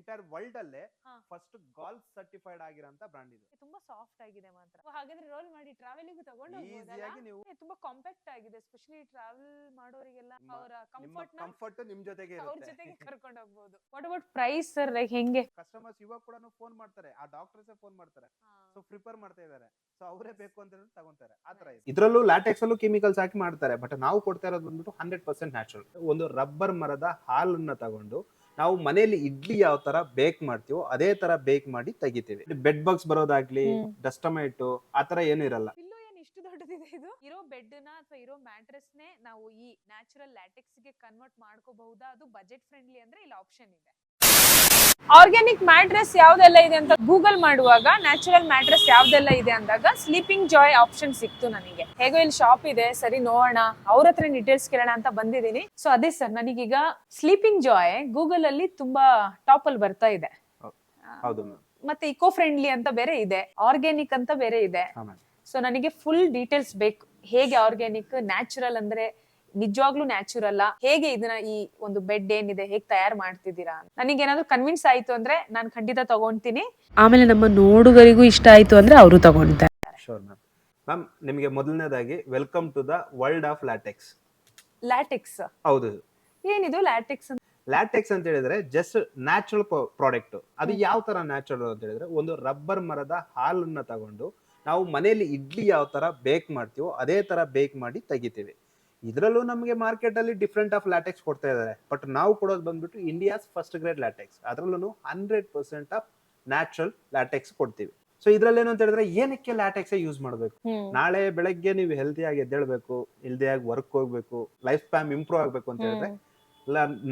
Entire world ಅಲ್ಲೇ ಹಾ. First golf certified ಆಗಿರೋಂತ brand ಇದು. ತುಂಬಾ ಸಾಫ್ಟ್ ಆಗಿದೆ ಮಾತ್ರ. ಹಾಗಾದ್ರೆ ರೋಲ್ ಮಾಡಿ ಟ್ರಾವೆಲಿಗೂ ತಗೊಂಡು ಹೋಗ್ಬೋದಲ್ಲ? ಈಸಿಯಾಗಿ ನೀವು ತುಂಬಾ ಕಾಂಪ್ಯಾಕ್ಟ್ ಆಗಿದೆ, ಎಸ್ಪೆಷಲಿ ಟ್ರಾವೆಲ್ ಮಾಡೋರಿಗೆಲ್ಲ ಅವರ ನಿಮ್ಮ ಕಂಫರ್ಟ್ ಕಂಫರ್ಟ್ ನಿಮ್ ಜೊತೆಗೆ ಅವ್ರ ಇರುತ್ತೆ. ಜೊತೆಗೆ ಕರ್ಕೊಂಡು ಹೋಗ್ಬೋದು. What about price sir, like ಹೆಂಗೆ? ಕಸ್ಟಮರ್ಸ್ ಇವಾಗ ಕೂಡ ಫೋನ್ ಮಾಡ್ತಾರೆ, ಆ ಡಾಕ್ಟರ್ಸ್ ಫೋನ್ ಮಾಡ್ತಾರೆ, ಸೊ ಪ್ರಿಪೇರ್ ಮಾಡ್ತಾ ಇದಾರೆ, ಸೊ ಅವರೇ ಬೇಕು ಅಂತ ಹೇಳಿದ್ರೆ ತಗೊಂತಾರೆ. ಆತರ ಇದೆ. ಇದ್ರಲ್ಲೂ ಲ್ಯಾಟೆಕ್ಸ್ ಅಲ್ಲೂ ಕೆಮಿಕಲ್ಸ್ ಹಾಕಿ ಮಾಡ್ತಾರೆ, ಬಟ್ ನಾವು ಕೊಡ್ತಾ ಇರೋದು ಬಂದ್ಬಿಟ್ಟು 100% ನ್ಯಾಚುರಲ್. ಒಂದು ರಬ್ಬರ್ ಮರದ ಹಾಲನ್ನ ತಗೊಂಡು ನಾವು ಮನೆಯಲ್ಲಿ ಇಡ್ಲಿ ಯಾವ ತರ ಬೇಕ್ ಮಾಡ್ತೀವೋ ಅದೇ ತರ ಬೇಕ್ ಮಾಡಿ ತೆಗಿತೀವಿ. ಬೆಡ್ ಬಗ್ಸ್ ಬರೋದಾಗ್ಲಿ, ಡಸ್ಟಮೈಟ್ ಆತರ ಏನು ಇರಲ್ಲ. ಪಿಲ್ಲೋ ಏನ್ ಇಷ್ಟು ದೊಡ್ಡದಿದೆ ಇದು? ಇರೋ ಬೆಡ್ ನ ಅಥವಾ ಇರೋ ಮ್ಯಾಟ್ರೆಸ್ ನೇ ನಾವು ಈ ನ್ಯಾಚುರಲ್ ಲ್ಯಾಟೆಕ್ಸ್ ಗೆ ಕನ್ವರ್ಟ್ ಮಾಡ್ಕೋಬಹುದಾ? ಅದು ಬಜೆಟ್ ಫ್ರೆಂಡ್ಲಿ ಅಂದ್ರೆ ಇಲ್ಲಿ ಆಪ್ಷನ್ ಇದೆ. ಆರ್ಗ್ಯಾನಿಕ್ ಮ್ಯಾಟ್ರೆಸ್ ಯಾವ್ದೆಲ್ಲ ಇದೆ ಅಂತ ಗೂಗಲ್ ಮಾಡುವಾಗ ನ್ಯಾಚುರಲ್ ಮ್ಯಾಟ್ರೆಸ್ ಯಾವ್ದೆಲ್ಲ ಇದೆ ಅಂದಾಗ ಸ್ಲೀಪಿಂಗ್ ಜಾಯ್ ಆಪ್ಷನ್ ಸಿಕ್ತು ನನಗೆ. ಹೇಗೋ ಇಲ್ಲಿ ಶಾಪ್ ಇದೆ, ಸರಿ ನೋಡೋಣ, ಅವ್ರ ಹತ್ರ ಡೀಟೇಲ್ಸ್ ಕೇಳೋಣ ಅಂತ ಬಂದಿದ್ದೀನಿ. ಸೊ ಅದೇ ಸರ್, ನನಗೀಗ ಸ್ಲೀಪಿಂಗ್ ಜಾಯ್ ಗೂಗಲ್ ಅಲ್ಲಿ ತುಂಬಾ ಟಾಪ್ ಅಲ್ಲಿ ಬರ್ತಾ ಇದೆ. ಹೌದು. ಮತ್ತೆ ಇಕೋ ಫ್ರೆಂಡ್ಲಿ ಅಂತ ಬೇರೆ ಇದೆ, ಆರ್ಗ್ಯಾನಿಕ್ ಅಂತ ಬೇರೆ ಇದೆ. ಸೊ ನನಗೆ ಫುಲ್ ಡೀಟೇಲ್ಸ್ ಬೇಕು. ಹೇಗೆ ಆರ್ಗ್ಯಾನಿಕ್, ನ್ಯಾಚುರಲ್ ಅಂದ್ರೆ ನಿಜವಾಗ್ಲೂ ನ್ಯಾಚುರಲ್, ಹೇಗೆ ಇದನ್ನ ಈ ಒಂದು ಬೆಡ್ ಏನಿದೆ ಹೇಗೆ ತಯಾರು ಮಾಡ್ತಿದ್ದೀರಾ, ನನಗೇನಾದ್ರೂ ಕನ್ವಿನ್ಸ್ ಆಯ್ತು ಅಂದ್ರೆ ನಾನು ಖಂಡಿತ ತಗೊಂತೀನಿ. ಆಮೇಲೆ ನಮ್ಮ ನೋಡುಗರಿಗೂ ಇಷ್ಟ ಆಯ್ತು ಅಂದ್ರೆ ಅವರು ತಗೊಂತಾರೆ. Sure ma'am. ಮ್ಯಾಮ್, ನಿಮಗೆ ಮೊದಲನೇದಾಗಿ welcome to the world of latex. Latex? ಹೌದು. ಏನಿದು ಲ್ಯಾಟೆಕ್ಸ್? ಲ್ಯಾಟೆಕ್ಸ್ ಅಂತ ಹೇಳಿದ್ರೆ ಜಸ್ಟ್ ನ್ಯಾಚುರಲ್ ಪ್ರಾಡಕ್ಟ್. ಅದು ಯಾವ ತರ ನ್ಯಾಚುರಲ್ ಅಂತ ಹೇಳಿದ್ರೆ, ಒಂದು ರಬ್ಬರ್ ಮರದ ಹಾಲನ್ನ ತಗೊಂಡು ನಾವು ಮನೆಯಲ್ಲಿ ಇಡ್ಲಿ ಯಾವ ತರ ಬೇಕ್ ಮಾಡ್ತೀವೋ ಅದೇ ತರ ಬೇಕ್ ಮಾಡಿ ತೆಗಿತೀವಿ. ಇದರಲ್ಲೂ ನಮಗೆ ಮಾರ್ಕೆಟ್ ಅಲ್ಲಿ ಡಿಫ್ರೆಂಟ್ ಆಫ್ ಲ್ಯಾಟೆಕ್ಸ್ ಕೊಡ್ತಾ ಇದ್ದಾರೆ, ಬಟ್ ನಾವು ಕೊಡೋದು ಬಂದ್ಬಿಟ್ಟು ಇಂಡಿಯಾಸ್ ಫಸ್ಟ್ ಗ್ರೇಡ್ ಲ್ಯಾಟೆಕ್ಸ್. ಅದರಲ್ಲೂ 100% ಆಫ್ ನ್ಯಾಚುರಲ್ ಲ್ಯಾಟೆಕ್ಸ್ ಕೊಡ್ತೀವಿ. ಸೊ ಇದ್ರಲ್ಲಿ ಏನು ಅಂತ ಹೇಳಿದ್ರೆ, ಏನಕ್ಕೆ ಲ್ಯಾಟೆಕ್ಸ್ ಯೂಸ್ ಮಾಡಬೇಕು? ನಾಳೆ ಬೆಳಗ್ಗೆ ನೀವು ಹೆಲ್ತಿಯಾಗಿ ಎದ್ದೇಳ್ಬೇಕು, ಹೆಲ್ತಿಯಾಗಿ ವರ್ಕ್ ಹೋಗ್ಬೇಕು, ಲೈಫ್ ಸ್ಪ್ಯಾನ್ ಇಂಪ್ರೂವ್ ಆಗ್ಬೇಕು ಅಂತ ಹೇಳಿದ್ರೆ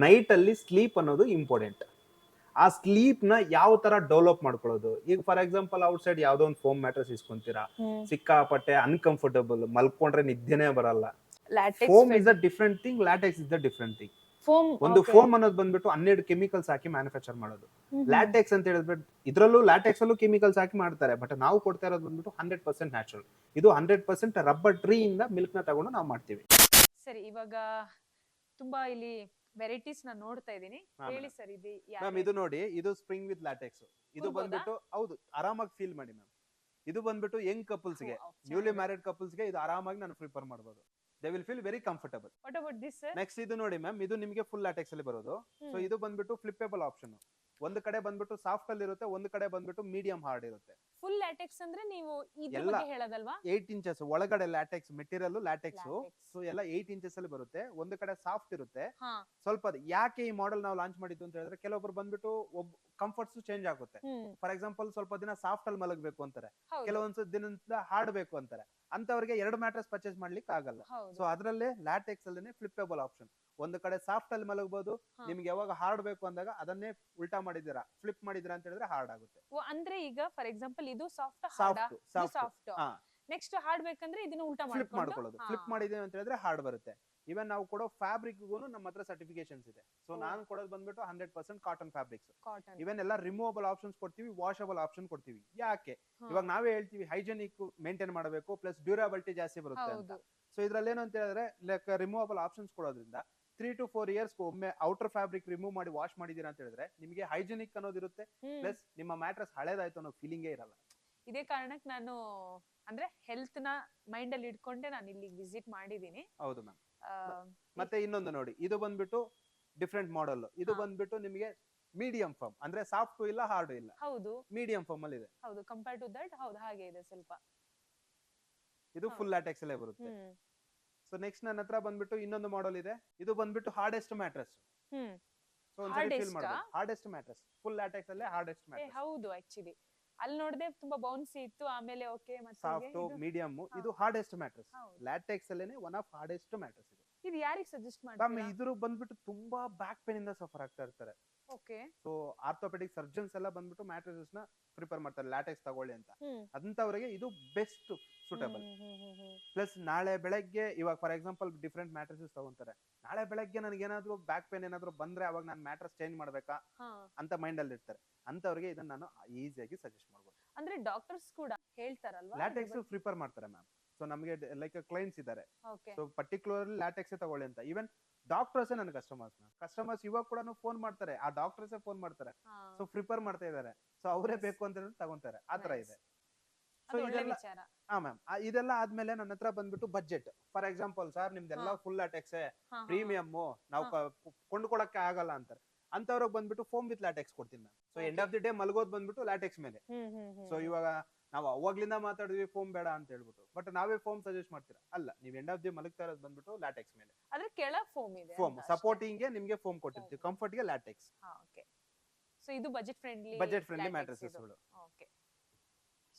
ನೈಟ್ ಅಲ್ಲಿ ಸ್ಲೀಪ್ ಅನ್ನೋದು ಇಂಪಾರ್ಟೆಂಟ್. ಆ ಸ್ಲೀಪ್ ನ ಯಾವ ತರ ಡೆವಲಪ್ ಮಾಡ್ಕೊಳ್ಳೋದು? ಈಗ ಫಾರ್ ಎಕ್ಸಾಂಪಲ್ ಔಟ್ ಸೈಡ್ ಯಾವ್ದೋ ಒಂದು ಫೋಮ್ ಮ್ಯಾಟ್ರೆಸ್ ಇಸ್ಕೊಂತೀರಾ, ಸಿಕ್ಕಾಪಟ್ಟೆ ಅನ್ಕಂಫರ್ಟಬಲ್, ಮಲ್ಕೊಂಡ್ರೆ ನಿದ್ದೆನೆ ಬರಲ್ಲ. Foam is a different thing, latex is the different thing. ಒಂದು ಫೋಮ್ ಅನ್ನೋದು ಬಂದ್ಬಿಟ್ಟು 12 ಕೆಮಿಕಲ್ಸ್ ಹಾಕಿ ಮ್ಯಾನುಫ್ಯಾಕ್ಚರ್ ಮಾಡೋದು. ಲ್ಯಾಟೆಕ್ಸ್ ಅಂತ ಹೇಳಿದ್ರೆ ಇದ್ರಲ್ಲೂ ಲ್ಯಾಟೆಕ್ಸ್ ಅಲ್ಲೂ ಕೆಮಿಕಲ್ಸ್ ಹಾಕಿ ಮಾಡ್ತಾರೆ, ಬಟ್ ನಾವು ಕೊಡ್ತಾ ಇರೋದು ಬಂದ್ಬಿಟ್ಟು 100% ನ್ಯಾಚುರಲ್. ಇದು 100% ರಬ್ಬರ್ ಟ್ರೀ ಇಂದ ಮಿಲ್ಕ್ ನ ತಗೊಂಡು ನಾವು ಮಾಡ್ತೀವಿ. ಸರಿ, ಇವಾಗ ತುಂಬಾ ಇಲ್ಲಿ ವೆರೈಟೀಸ್ ನಾನು ನೋಡ್ತಾ ಇದೀನಿ, ಹೇಳಿ ಸರ್. ಇದು ಮ್ಯಾಮ್, ಇದು ನೋಡಿ, ಇದು ಸ್ಪ್ರಿಂಗ್ ವಿತ್ ಲ್ಯಾಟೆಕ್ಸ್. ಇದು ಬಂದ್ಬಿಟ್ಟು ಹೌದು, ಆರಾಮಾಗಿ ಫೀಲ್ ಮಾಡಿ ಮ್ಯಾಮ್. ಇದು ಬಂದ್ಬಿಟ್ಟು ಯಂಗ್ ಕಪಲ್ಸ್ ಗೆ, ನ್ಯೂಲಿ ಮ್ಯಾರಿಡ್ ಕಪಲ್ಸ್ ಗೆ ಇದು ಆರಾಮಾಗಿ ನಾನು ಪ್ರಿಫರ್ ಮಾಡಬಹುದು. They will feel very comfortable. What about this sir? Next ಇದು ನೋಡಿ ಮ್ಯಾಮ್, ಇದು ನಿಮಗೆ ಫುಲ್ ಲ್ಯಾಟೆಕ್ಸ್ ಅಲ್ಲಿ ಬರೋದು. ಸೊ ಇದು ಬಂದ್ಬಿಟ್ಟು ಫ್ಲಿಪ್ಪೇಬಲ್ ಆಪ್ಷನ್. ಒಂದು ಕಡೆ ಬಂದ್ಬಿಟ್ಟು ಸಾಫ್ಟ್ ಅಲ್ಲಿ ಇರುತ್ತೆ, ಒಂದು ಕಡೆ ಬಂದ್ಬಿಟ್ಟು ಮೀಡಿಯಂ ಹಾರ್ಡ್ ಇರುತ್ತೆ. ಫುಲ್ ಲ್ಯಾಟೆಕ್ಸ್ ಅಂದ್ರೆ ನೀವು ಇದ್ರ ಬಗ್ಗೆ ಹೇಳೋದಲ್ವಾ? 8 ಇಂಚಸ್ ಒಳಗಡೆ ಲ್ಯಾಟೆಕ್ಸ್ ಮೆಟೀರಿಯಲ್, ಲ್ಯಾಟೆಕ್ಸ್. ಸೊ ಎಲ್ಲ 8 ಇಂಚಸ್ ಅಲ್ಲಿ ಬರುತ್ತೆ. ಒಂದು ಕಡೆ ಸಾಫ್ಟ್ ಇರುತ್ತೆ ಸ್ವಲ್ಪ. ಯಾಕೆ ಈ ಮಾಡೆಲ್ ನಾವು ಲಾಂಚ್ ಮಾಡಿದ್ದು ಅಂತ ಹೇಳಿದ್ರೆ, ಕೆಲವೊಬ್ರು ಬಂದ್ಬಿಟ್ಟು ಕಂಫರ್ಟ್ಸ್ ಚೇಂಜ್ ಆಗುತ್ತೆ. ಫಾರ್ ಎಕ್ಸಾಂಪಲ್ ಸ್ವಲ್ಪ ದಿನ ಸಾಫ್ಟ್ ಅಲ್ಲಿ ಮಲಗಬೇಕು ಅಂತಾರೆ, ಕೆಲವೊಂದು ದಿನ ಹಾರ್ಡ್ ಬೇಕು ಅಂತಾರೆ. ಅಂತವರಿಗೆ 2 ಮ್ಯಾಟ್ರೆಸ್ ಪರ್ಚೇಸ್ ಮಾಡ್ಲಿಕ್ಕೆ ಆಗಲ್ಲ. ಸೊ ಅದರಲ್ಲೇ ಲ್ಯಾಟೆಕ್ಸ್ ಅಲ್ಲೇ ಫ್ಲಿಪ್ಪೇಬಲ್ ಆಪ್ಷನ್. ಒಂದು ಕಡೆ ಸಾಫ್ಟ್ ಅಲ್ಲಿ ಮಲಗಬಹುದು, ನಿಮ್ಗೆ ಯಾವಾಗ ಹಾರ್ಡ್ ಬೇಕು ಅಂದಾಗ ಅದನ್ನೇ ಉಲ್ಟಾ ಮಾಡಿದ್ದೀರಾ, ಫ್ಲಿಪ್ ಮಾಡಿದಿರಾ ಅಂತ ಹೇಳಿದ್ರೆ ಹಾರ್ಡ್ ಆಗುತ್ತೆ. ಅಂದ್ರೆ ಈಗ ಫಾರ್ ಎಕ್ಸಾಂಪಲ್ ಇದು ಸಾಫ್ಟ್, ಸಾಫ್ಟ್ ನೆಕ್ಸ್ಟ್ ಹಾರ್ಡ್ ಬೇಕಂದ್ರೆ ಇದನ್ನ ಉಲ್ಟಾ ಫ್ಲಿಪ್ ಮಾಡ್ಕೊಳ್ಳೋದು. ಫ್ಲಿಪ್ ಮಾಡಿದೀವಿ ಅಂತ ಹೇಳಿದ್ರೆ ಹಾರ್ಡ್ ಬರುತ್ತೆ. ಇವನ್ ನಾವು ಕೊಡೋ ಫ್ಯಾಬ್ರಿಕ್ ನಮ್ಮ ಹತ್ರ ಸರ್ಟಿಫಿಕೇಶನ್ಸ್ ಇದೆ. ಸೊ ನಾನು ಕೊಡೋದು ಬಂದ್ಬಿಟ್ಟು 100% ಕಾಟನ್ ಫ್ಯಾಬ್ರಿಕ್ಸ್. ಇವನ್ ಎಲ್ಲ ರಿಮೂವಬಲ್ ಆಪ್ಷನ್ಸ್ ಕೊಡ್ತೀವಿ, ವಾಷಬಲ್ ಆಪ್ಷನ್ ಕೊಡ್ತೀವಿ. ಯಾಕೆ? ಇವಾಗ ನಾವೇ ಹೇಳ್ತೀವಿ ಹೈಜೆನಿಕ್ ಮೇಂಟೈನ್ ಮಾಡಬೇಕು, ಪ್ಲಸ್ ಡ್ಯೂರಬಿಲಿಟಿ ಜಾಸ್ತಿ ಬರುತ್ತೆ ಅಂತ. ಸೊ ಇದ್ರಲ್ಲಿ ಏನು ಅಂತ ಹೇಳಿದ್ರೆ, ಲೈಕ್ ರಿಮೂವಬಲ್ ಆಪ್ಷನ್ಸ್ ಕೊಡೋದ್ರಿಂದ 3 to 4 years ಒಮ್ಮೆ ಔಟರ್ ಫ್ಯಾಬ್ರಿಕ್ ರಿಮೂವ್ ಮಾಡಿ ವಾಶ್ ಮಾಡಿದೀರಾ ಅಂತ ಹೇಳಿದ್ರೆ ನಿಮಗೆ ಹೈಜೆನಿಕ್ ಅನ್ನೋದಿರುತ್ತೆ, ಪ್ಲಸ್ ನಿಮ್ಮ ಮ್ಯಾಟ್ರೆಸ್ ಹಳೇದಾಯ್ತು ಅನ್ನೋ ಫೀಲಿಂಗೇ ಇರಲ್ಲ. ಇದೇ ಕಾರಣಕ್ಕೆ ನಾನು ಅಂದ್ರೆ ಹೆಲ್ತ್ ನ ಮೈಂಡ್ ಅಲ್ಲಿ ಇಟ್ಕೊಂಡೆ ನಾನು ಇಲ್ಲಿ ವಿಸಿಟ್ ಮಾಡಿದೀನಿ. ಹೌದು ಮ್ಯಾಮ್. ಮತ್ತೆ ಇನ್ನೊಂದು ನೋಡಿ, ಇದು ಬಂದ್ಬಿಟ್ಟು ಡಿಫ್ರೆಂಟ್ ಮಾಡೆಲ್. ಇದು ಬಂದ್ಬಿಟ್ಟು ನಿಮಗೆ ಮೀಡಿಯಂ ಫರ್ಮ್, ಅಂದ್ರೆ ಸಾಫ್ಟ್ ಇಲ್ಲ ಹಾರ್ಡ್ ಇಲ್ಲ. ಹೌದು, ಮೀಡಿಯಂ ಫರ್ಮ್ ಅಲ್ಲಿ ಇದೆ. ಹೌದು, ಕಂಪೇರ್ ಟು ದಟ್. ಹೌದು, ಹಾಗೆ ಇದೆ ಸ್ವಲ್ಪ. ಇದು ಫುಲ್ ಲ್ಯಾಟೆಕ್ಸ್ ಅಲ್ಲೇ ಬರುತ್ತೆ. ಸೊ ನೆಕ್ಸ್ಟ್ ನನ್ನ ಹತ್ರ ಬಂದ್ಬಿಟ್ಟು ಇನ್ನೊಂದು ಮಾಡೆಲ್ ಇದೆ. ಇದು ಬಂದ್ಬಿಟ್ಟು ಹಾರ್ಡೆಸ್ಟ್ ಮ್ಯಾಟ್ರೆಸ್. ಸೊ ಒಂದ್ಸರಿ ಫೀಲ್ ಮಾಡಬಹುದು, ಹಾರ್ಡೆಸ್ಟ್ ಮ್ಯಾಟ್ರೆಸ್, ಫುಲ್ ಲ್ಯಾಟೆಕ್ಸ್ ಅಲ್ಲೇ ಹಾರ್ಡೆಸ್ಟ್ ಮ್ಯಾಟ್ರೆಸ್. ಹೌದು, ಆಕ್ಚುಲಿ ಅಲ್ಲಿ ನೋಡಿದೆ ತುಂಬಾ ಬೌನ್ಸಿ ಇತ್ತು, ಆಮೇಲೆ ಓಕೆ ಮತ್ತೆ ಸಾಫ್ಟ್ ಮೀಡಿಯಂ. ಇದು ಹಾರ್ಡೆಸ್ಟ್ ಮ್ಯಾಟ್ರೆಸ್, ಲ್ಯಾಟೆಕ್ಸ್ ಅಲ್ಲೇನೆ ಒನ್ ಆಫ್ ಹಾರ್ಡೆಸ್ಟ್ ಮ್ಯಾಟ್ರೆಸ್ ಇದು. ಇದು ಯಾರಿಗೆ ಸಜೆಸ್ಟ್ ಮಾಡ್ತೀರಾ? ಇದ್ರು ಬಂದ್ಬಿಟ್ಟು ತುಂಬಾ ಬ್ಯಾಕ್ ಪೇನ್ ಇಂದ ಸಫರ್ ಆಗ್ತಾ ಇರ್ತಾರೆ. ಓಕೆ. ಸೊ ಆರ್ಥೋಪೆಡಿಕ್ ಸರ್ಜನ್ಸ್ ಎಲ್ಲ ಬಂದ್ಬಿಟ್ಟು ಮ್ಯಾಟ್ರೆಸಸ್ ನ ಪ್ರಿಫರ್ ಮಾಡ್ತಾರೆ, ಲ್ಯಾಟೆಕ್ಸ್ ತಗೊಳ್ಳಿ ಅಂತ. ಅಂತವರಿಗೆ ಇದು ಬೆಸ್ಟ್ ಸೂಟಬಲ್. ಪ್ಲಸ್ ನಾಳೆ ಬೆಳಗ್ಗೆ, ಇವಾಗ ಫಾರ್ ಎಕ್ಸಾಂಪಲ್ ಡಿಫ್ರೆಂಟ್ ಮ್ಯಾಟ್ರೆಸಸ್ ತಗೊಂತಾರೆ, ನಾಳೆ ಬೆಳಗ್ಗೆ ನನಗೆ ಏನಾದ್ರು ಬ್ಯಾಕ್ ಪೇನ್ ಏನಾದ್ರು ಬಂದ್ರೆ ಅವಾಗ ನಾನು ಮ್ಯಾಟ್ರೆಸ್ ಚೇಂಜ್ ಮಾಡ್ಬೇಕಾ ಅಂತ ಮೈಂಡ್ ಅಲ್ಲಿ ಇರ್ತಾರೆ. ಅಂತವರಿಗೆ ಇದನ್ನ ನಾನು ಈಸಿಯಾಗಿ ಸಜೆಸ್ಟ್ ಮಾಡ್ಬೋದು. ಅಂದ್ರೆ ಡಾಕ್ಟರ್ಸ್ ಕೂಡ ಹೇಳ್ತಾರಲ್ವಾ ಲ್ಯಾಟೆಕ್ಸ್ ಪ್ರಿಫರ್ ಮಾಡ್ತಾರೆ ಮ್ಯಾಮ್. ಸೊ ನಮಗೆ ಲೈಕ್ ಕ್ಲೈಂಟ್ಸ್ ಇದ್ದಾರೆ, ಸೊ ಪರ್ಟಿಕ್ಯುಲರ್ಲಿ ಲ್ಯಾಟೆಕ್ಸ್ ತಗೊಳ್ಳಿ ಅಂತ. ಈವನ್ ಡಾಕ್ಟರ್ಸೇ ನನ್ನ ಕಸ್ಟಮರ್ಸ್ ಇವಾಗ ಕೂಡ ಫೋನ್ ಮಾಡ್ತಾರೆ, ಆ ಡಾಕ್ಟರ್ಸೇ ಫೋನ್ ಮಾಡ್ತಾರೆ, ಸೊ ಪ್ರಿಪೇರ್ ಮಾಡ್ತಾ ಇದಾರೆ, ಸೊ ಅವರೇ ಬೇಕು ಅಂತ ಹೇಳಿ ತಗೊಂತಾರೆ, ಆತರ ಇದೆ. ಸೊ ಅದು ಒಳ್ಳೆ ಇದೆಲ್ಲ ವಿಚಾರ. ಹಾ ಮ್ಯಾಮ್, ಇದೆಲ್ಲ ಆದ್ಮೇಲೆ ನನ್ನ ಹತ್ರ ಬಂದ್ಬಿಟ್ಟು ಬಜೆಟ್. ಫಾರ್ ಎಕ್ಸಾಂಪಲ್ ಸರ್ ನಿಮ್ದೆಲ್ಲ ಫುಲ್ ಲ್ಯಾಟೆಕ್ಸ್ ಪ್ರೀಮಿಯಮ್, ನಾವು ಕೊಂಡ್ಕೊಳಕ್ಕೆ ಆಗಲ್ಲ ಅಂತಾರೆ, ಅಂತವ್ರಿಗೆ ಬಂದ್ಬಿಟ್ಟು ಫೋಮ್ ವಿತ್ ಲ್ಯಾಟೆಕ್ಸ್ ಕೊಡ್ತೀನಿ ನಾನು. So end of the day ಮಲ್ಗೋದ್ ಬಂದ್ಬಿಟ್ಟು ಲ್ಯಾಟೆಕ್ಸ್ ಮೇಲೆ. ಸೊ ಇವಾಗ ನಾವು ಅವಾಗ್ಲಿಂದ ಮಾತಾಡಿದ್ವಿ ಫೋಮ್ ಬೇಡ ಅಂತ ಹೇಳ್ಬಿಟ್ಟು, ಬಟ್ ನಾವೇ ಫೋಮ್ ಸಜೆಸ್ಟ್ ಮಾಡ್ತೀರಾ, ಅಲ್ಲ ನೀವು ಎಂಡ್ ಆಫ್ ದಿ ಮಲಗ್ತಾ ಇರೋದು ಬಂದ್ಬಿಟ್ಟು ಲ್ಯಾಟೆಕ್ಸ್ ಮೇಲೆ. ಅದ್ರ ಕೆಳಗ್ ಫೋಮ್ ಇದೆ. ಫೋಮ್ ಸಪೋರ್ಟಿಂಗ್ ಗೆ ನಿಮ್ಗೆ ಫೋಮ್ ಕೊಟ್ಟಿರ್ತೀವಿ, ಕಂಫರ್ಟ್ ಗೆ ಲ್ಯಾಟೆಕ್ಸ್. ಓಕೆ. ಸೊ ಇದು ಬಜೆಟ್ ಫ್ರೆಂಡ್ಲಿ ಮ್ಯಾಟ್ರೆಸಸ್ ಗಳು. ಓಕೆ.